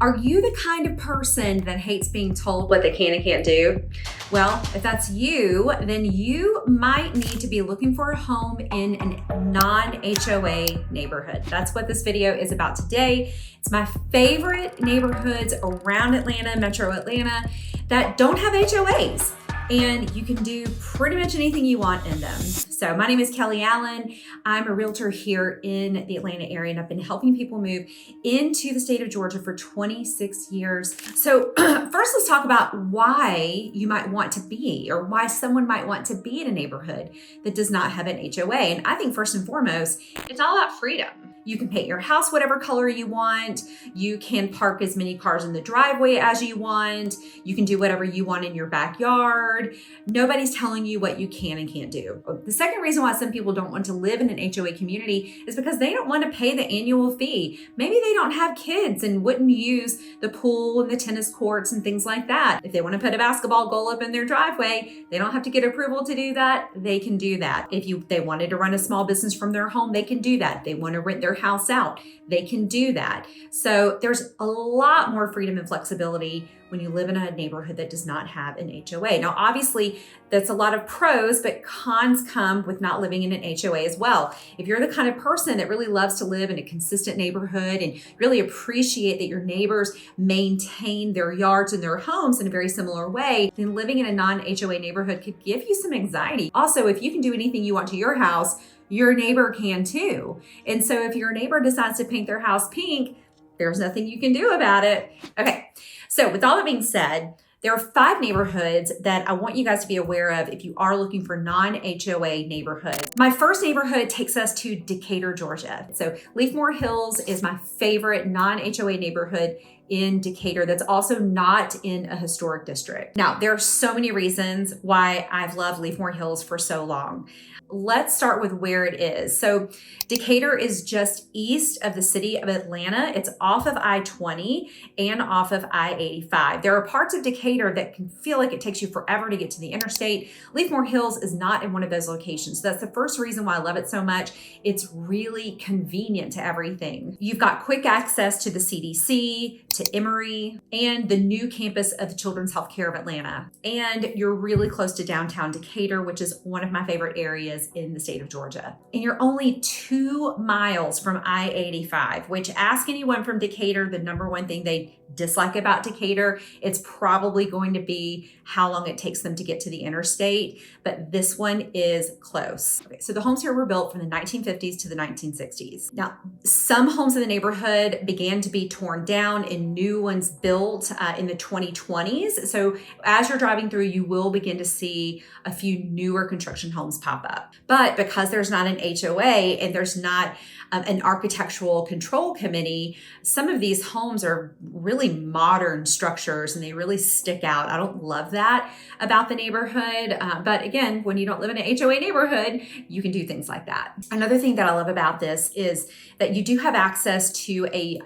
Are you the kind of person that hates being told what they can and can't do? Well, if that's you, then you might need to be looking for a home in a non-HOA neighborhood. That's what this video is about today. It's my favorite neighborhoods around Atlanta, Metro Atlanta, that don't have HOAs. And you can do pretty much anything you want in them. So my name is Kelly Allen. I'm a realtor here in the Atlanta area, and I've been helping people move into the state of Georgia for 26 years. So first, let's talk about why you might want to be, or why someone might want to be in a neighborhood that does not have an HOA. And I think first and foremost, it's all about freedom. You can paint your house whatever color you want. You can park as many cars in the driveway as you want. You can do whatever you want in your backyard. Nobody's telling you what you can and can't do. The second reason why some people don't want to live in an HOA community is because they don't want to pay the annual fee. Maybe they don't have kids and wouldn't use the pool and the tennis courts and things like that. If they want to put a basketball goal up in their driveway, they don't have to get approval to do that. They can do that. If they wanted to run a small business from their home, they can do that. If they want to rent their house out, they can do that. So there's a lot more freedom and flexibility when you live in a neighborhood that does not have an HOA. Now, obviously, that's a lot of pros, but cons come with not living in an HOA as well. If you're the kind of person that really loves to live in a consistent neighborhood and really appreciate that your neighbors maintain their yards and their homes in a very similar way, then living in a non-HOA neighborhood could give you some anxiety. Also, if you can do anything you want to your house, your neighbor can too. And so if your neighbor decides to paint their house pink, there's nothing you can do about it. Okay, so with all that being said, there are 5 neighborhoods that I want you guys to be aware of if you are looking for non-HOA neighborhoods. My first neighborhood takes us to Decatur, Georgia. So Leafmore Hills is my favorite non-HOA neighborhood in Decatur that's also not in a historic district. Now, there are so many reasons why I've loved Leafmore Hills for so long. Let's start with where it is. So Decatur is just east of the city of Atlanta. It's off of I-20 and off of I-85. There are parts of Decatur that can feel like it takes you forever to get to the interstate. Leafmore Hills is not in one of those locations. So that's the first reason why I love it so much. It's really convenient to everything. You've got quick access to the CDC, to Emory, and the new campus of the Children's Healthcare of Atlanta. And you're really close to downtown Decatur, which is one of my favorite areas in the state of Georgia. And you're only 2 miles from I-85, which, ask anyone from Decatur, the number one thing they dislike about Decatur, it's probably going to be how long it takes them to get to the interstate, but this one is close. Okay, so the homes here were built from the 1950s to the 1960s. Now, some homes in the neighborhood began to be torn down and new ones built in the 2020s. So as you're driving through, you will begin to see a few newer construction homes pop up. But because there's not an HOA and there's not an architectural control committee, some of these homes are really modern structures and they really stick out. I don't love that about the neighborhood. But again, when you don't live in an HOA neighborhood, you can do things like that. Another thing that I love about this is that you do have access to a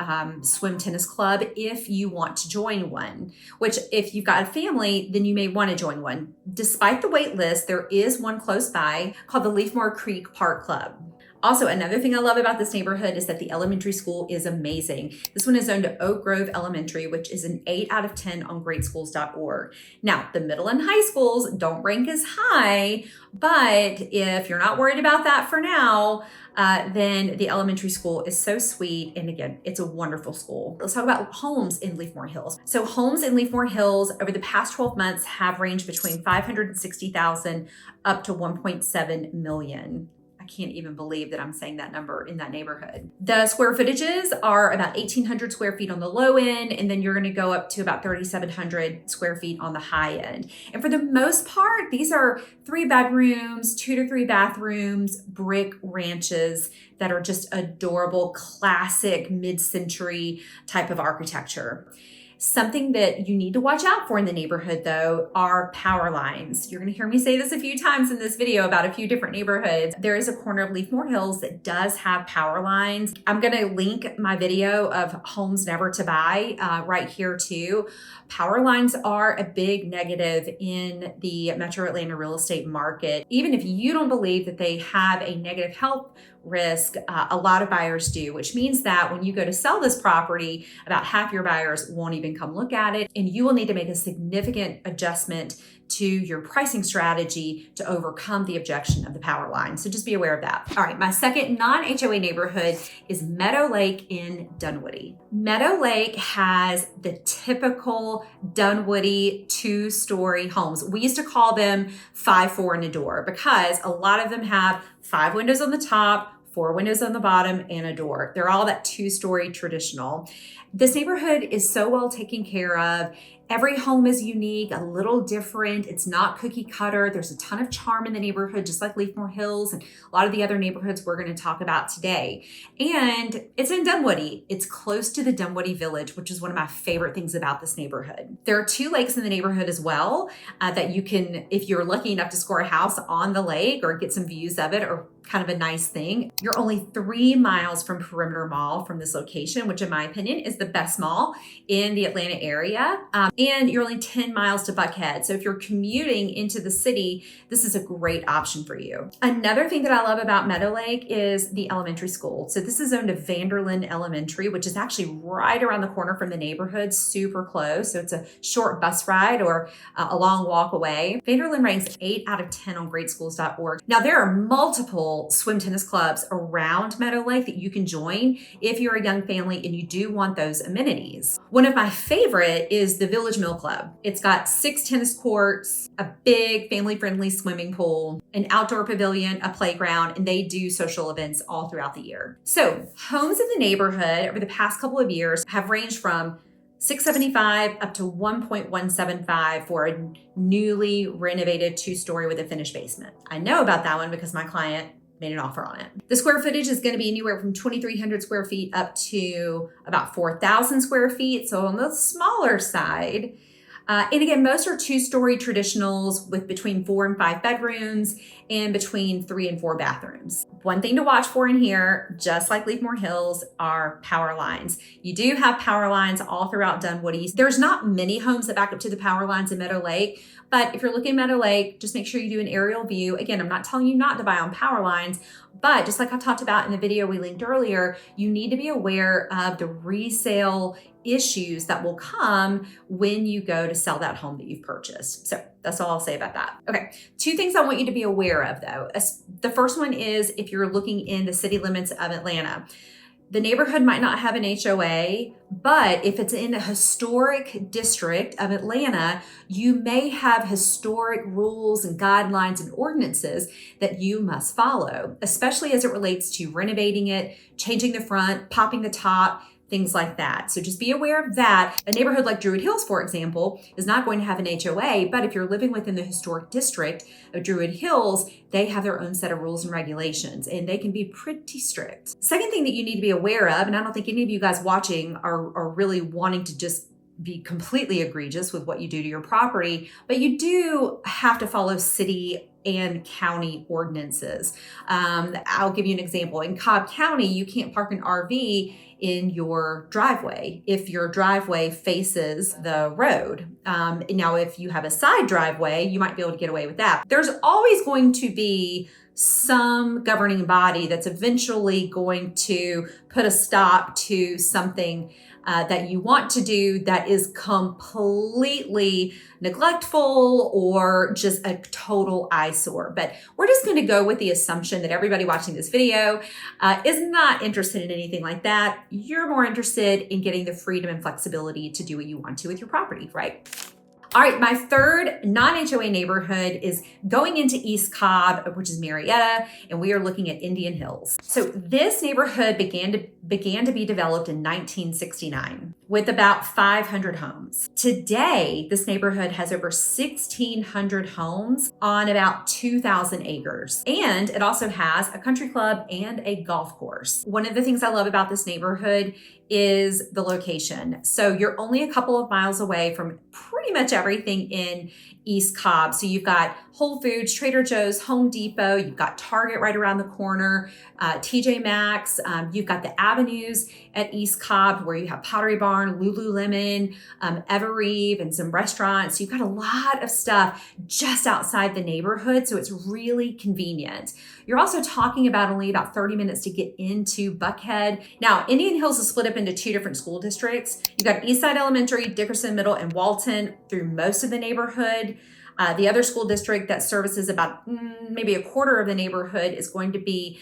swim tennis club if you want to join one, which if you've got a family, then you may want to join one. Despite the wait list, there is one close by called the Leafmore Creek Park Club. Also, another thing I love about this neighborhood is that the elementary school is amazing. This one is zoned to Oak Grove Elementary, which is an 8 out of 10 on greatschools.org. Now, the middle and high schools don't rank as high, but if you're not worried about that for now, then the elementary school is so sweet. And again, it's a wonderful school. Let's talk about homes in Leafmore Hills. So homes in Leafmore Hills over the past 12 months have ranged between $560,000 up to $1.7 million. I can't even believe that I'm saying that number in that neighborhood. The square footages are about 1,800 square feet on the low end, and then you're going to go up to about 3,700 square feet on the high end. And for the most part, these are 3 bedrooms, 2 to 3 bathrooms, brick ranches that are just adorable, classic mid-century type of architecture. Something that you need to watch out for in the neighborhood, though, are power lines. You're going to hear me say this a few times in this video about a few different neighborhoods. There is a corner of Leafmore Hills that does have power lines. I'm going to link my video of homes never to buy right here too. Power lines are a big negative in the Metro Atlanta real estate market. Even if you don't believe that they have a negative health risk. A lot of buyers do, which means that when you go to sell this property, about half your buyers won't even come look at it, and you will need to make a significant adjustment to your pricing strategy to overcome the objection of the power line. So just be aware of that. All right, my second non-HOA neighborhood is Meadow Lake in Dunwoody. Meadow Lake has the typical Dunwoody 2-story homes. We used to call them 5-4 and a door because a lot of them have 5 windows on the top, 4 windows on the bottom, and a door. They're all that 2-story traditional. This neighborhood is so well taken care of. Every home is unique, a little different. It's not cookie cutter. There's a ton of charm in the neighborhood, just like Leafmore Hills and a lot of the other neighborhoods we're going to talk about today. And it's in Dunwoody. It's close to the Dunwoody Village, which is one of my favorite things about this neighborhood. There are 2 lakes in the neighborhood as well that you can, if you're lucky enough to score a house on the lake or get some views of it, or kind of a nice thing. You're only 3 miles from Perimeter Mall from this location, which in my opinion is the best mall in the Atlanta area. And you're only 10 miles to Buckhead. So if you're commuting into the city, this is a great option for you. Another thing that I love about Meadow Lake is the elementary school. So this is zoned to Vanderlyn Elementary, which is actually right around the corner from the neighborhood, super close. So it's a short bus ride or a long walk away. Vanderlyn ranks 8 out of 10 on greatschools.org. Now there are multiple swim tennis clubs around Meadow Lake that you can join if you're a young family and you do want those amenities. One of my favorite is the Village Mill Club. It's got 6 tennis courts, a big family-friendly swimming pool, an outdoor pavilion, a playground, and they do social events all throughout the year. So homes in the neighborhood over the past couple of years have ranged from $675 up to $1.175 for a newly renovated 2-story with a finished basement. I know about that one because my client made an offer on it. The square footage is going to be anywhere from 2,300 square feet up to about 4,000 square feet. So on the smaller side. And again, most are 2-story traditionals with between 4 and 5 bedrooms and between 3 and 4 bathrooms. One thing to watch for in here, just like Leafmore Hills, are power lines. You do have power lines all throughout Dunwoody. There's not many homes that back up to the power lines in Meadow Lake, but if you're looking at Meadow Lake, just make sure you do an aerial view. Again, I'm not telling you not to buy on power lines, but just like I talked about in the video we linked earlier, you need to be aware of the resale issues that will come when you go to sell that home that you've purchased. So that's all I'll say about that. Okay, 2 things I want you to be aware of though. The first one is if you're looking in the city limits of Atlanta, the neighborhood might not have an HOA, but if it's in a historic district of Atlanta, you may have historic rules and guidelines and ordinances that you must follow, especially as it relates to renovating it, changing the front, popping the top, things like that. So just be aware of that. A neighborhood like Druid Hills, for example, is not going to have an HOA, but if you're living within the historic district of Druid Hills, they have their own set of rules and regulations, and they can be pretty strict. Second thing that you need to be aware of, and I don't think any of you guys watching are really wanting to just be completely egregious with what you do to your property, but you do have to follow city and county ordinances. I'll give you an example. In Cobb County, you can't park an RV in your driveway if your driveway faces the road. Now, if you have a side driveway, you might be able to get away with that. There's always going to be some governing body that's eventually going to put a stop to something that you want to do that is completely neglectful or just a total eyesore. But we're just going to go with the assumption that everybody watching this video is not interested in anything like that. You're more interested in getting the freedom and flexibility to do what you want to with your property, right? All right, my third non-HOA neighborhood is going into East Cobb, which is Marietta, and we are looking at Indian Hills. So this neighborhood began to be developed in 1969 with about 500 homes. Today, this neighborhood has over 1,600 homes on about 2,000 acres. And it also has a country club and a golf course. One of the things I love about this neighborhood is the location. So you're only a couple of miles away from pretty much everything in East Cobb. So you've got Whole Foods, Trader Joe's, Home Depot, you've got Target right around the corner, TJ Maxx, you've got the avenues at East Cobb where you have Pottery Barn, Lululemon, Evereve, and some restaurants. You've got a lot of stuff just outside the neighborhood, so it's really convenient. You're also talking about only about 30 minutes to get into Buckhead. Now, Indian Hills is split up into 2 different school districts. You've got Eastside Elementary, Dickerson Middle, and Walton through most of the neighborhood. The other school district that services about maybe a quarter of the neighborhood is going to be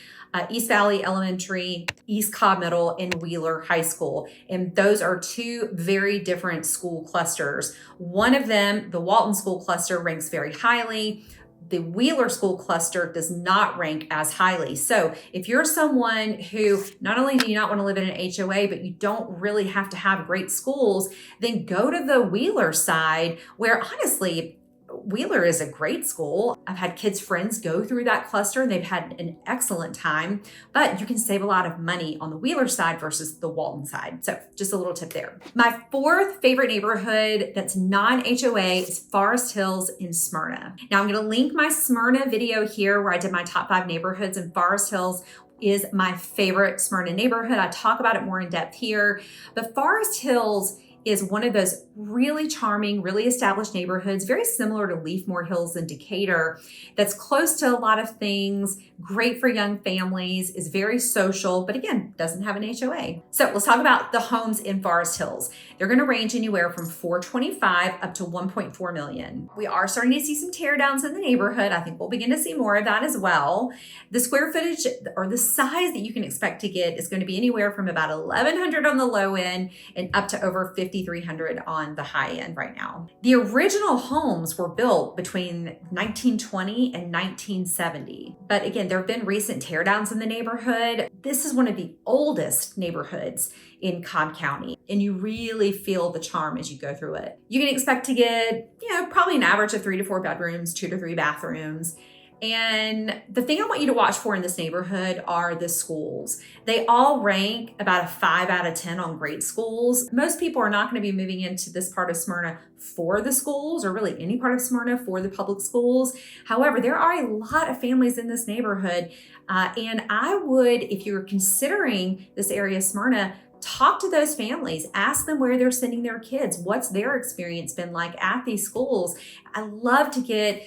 East Valley Elementary, East Cobb Middle, and Wheeler High School. And those are 2 very different school clusters. One of them, the Walton School Cluster, ranks very highly. The Wheeler School Cluster does not rank as highly. So if you're someone who not only do you not want to live in an HOA, but you don't really have to have great schools, then go to the Wheeler side, where honestly, Wheeler is a great school. I've had kids' friends go through that cluster and they've had an excellent time, but you can save a lot of money on the Wheeler side versus the Walton side. So just a little tip there. My 4th favorite neighborhood that's non-HOA is Forest Hills in Smyrna. Now I'm gonna link my Smyrna video here where I did my top 5 neighborhoods, and Forest Hills is my favorite Smyrna neighborhood. I talk about it more in depth here, but Forest Hills is one of those really charming, really established neighborhoods, very similar to Leafmore Hills in Decatur, that's close to a lot of things, great for young families, is very social, but again, doesn't have an HOA. So let's talk about the homes in Forest Hills. They're gonna range anywhere from $425 up to $1.4 million. We are starting to see some tear downs in the neighborhood. I think we'll begin to see more of that as well. The square footage or the size that you can expect to get is gonna be anywhere from about 1,100 on the low end and up to over 5,300 on the high end right now. The original homes were built between 1920 and 1970. But again, there have been recent tear downs in the neighborhood. This is one of the oldest neighborhoods in Cobb County, and you really feel the charm as you go through it. You can expect to get, probably an average of 3 to 4 bedrooms, 2 to 3 bathrooms. And the thing I want you to watch for in this neighborhood are the schools. They all rank about a 5 out of 10 on great schools. Most people are not going to be moving into this part of Smyrna for the schools, or really any part of Smyrna for the public schools. However, there are a lot of families in this neighborhood. And I would, if you're considering this area of Smyrna, talk to those families, ask them where they're sending their kids. What's their experience been like at these schools? I love to get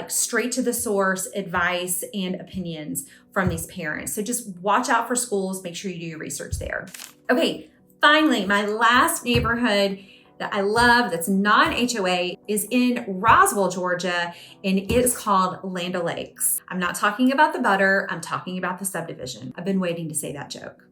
straight to the source advice and opinions from these parents. So just watch out for schools, make sure you do your research there. Okay, finally, my last neighborhood that I love that's non-HOA is in Roswell, Georgia, and it is called Land O'Lakes. I'm not talking about the butter, I'm talking about the subdivision. I've been waiting to say that joke.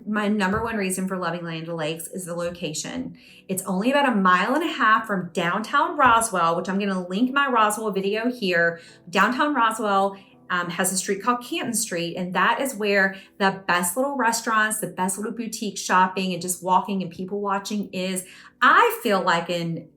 My number 1 reason for loving Land O'Lakes is the location. It's only about 1.5 miles from downtown Roswell, which I'm gonna link my Roswell video here. Downtown Roswell has a street called Canton Street, and that is where the best little restaurants, the best little boutique shopping, and just walking and people watching is. I feel like in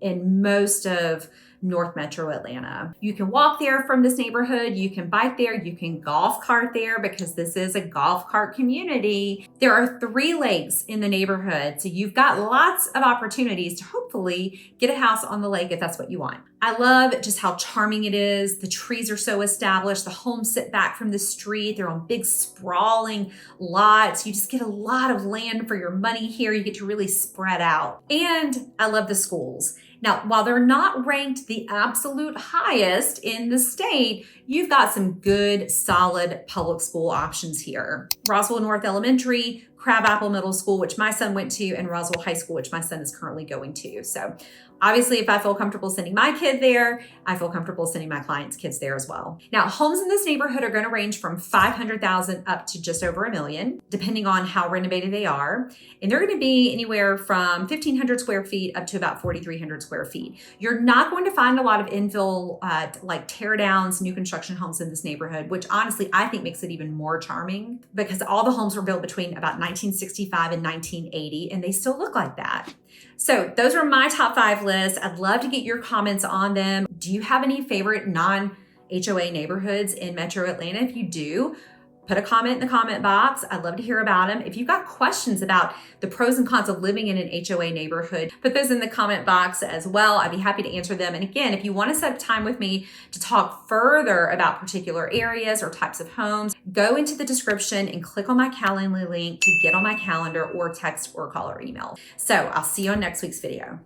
most of North Metro Atlanta. You can walk there from this neighborhood, you can bike there, you can golf cart there because this is a golf cart community. There are 3 lakes in the neighborhood, so you've got lots of opportunities to hopefully get a house on the lake if that's what you want. I love just how charming it is. The trees are so established. The homes sit back from the street. They're on big sprawling lots. You just get a lot of land for your money here. You get to really spread out. And I love the schools. Now, while they're not ranked the absolute highest in the state, you've got some good, solid public school options here. Roswell North Elementary, Crabapple Middle School, which my son went to, and Roswell High School, which my son is currently going to. So obviously, if I feel comfortable sending my kid there, I feel comfortable sending my clients' kids there as well. Now, homes in this neighborhood are going to range from $500,000 up to just over $1 million, depending on how renovated they are. And they're going to be anywhere from 1,500 square feet up to about 4,300 square feet. You're not going to find a lot of infill, like tear downs, new construction homes in this neighborhood, which honestly, I think makes it even more charming because all the homes were built between about 1965 and 1980, and they still look like that. So those are my top 5 lists. I'd love to get your comments on them. Do you have any favorite non-HOA neighborhoods in Metro Atlanta? If you do, put a comment in the comment box. I'd love to hear about them. If you've got questions about the pros and cons of living in an HOA neighborhood, put those in the comment box as well. I'd be happy to answer them. And again, if you want to set up time with me to talk further about particular areas or types of homes, go into the description and click on my Calendly link to get on my calendar, or text or call or email. So I'll see you on next week's video.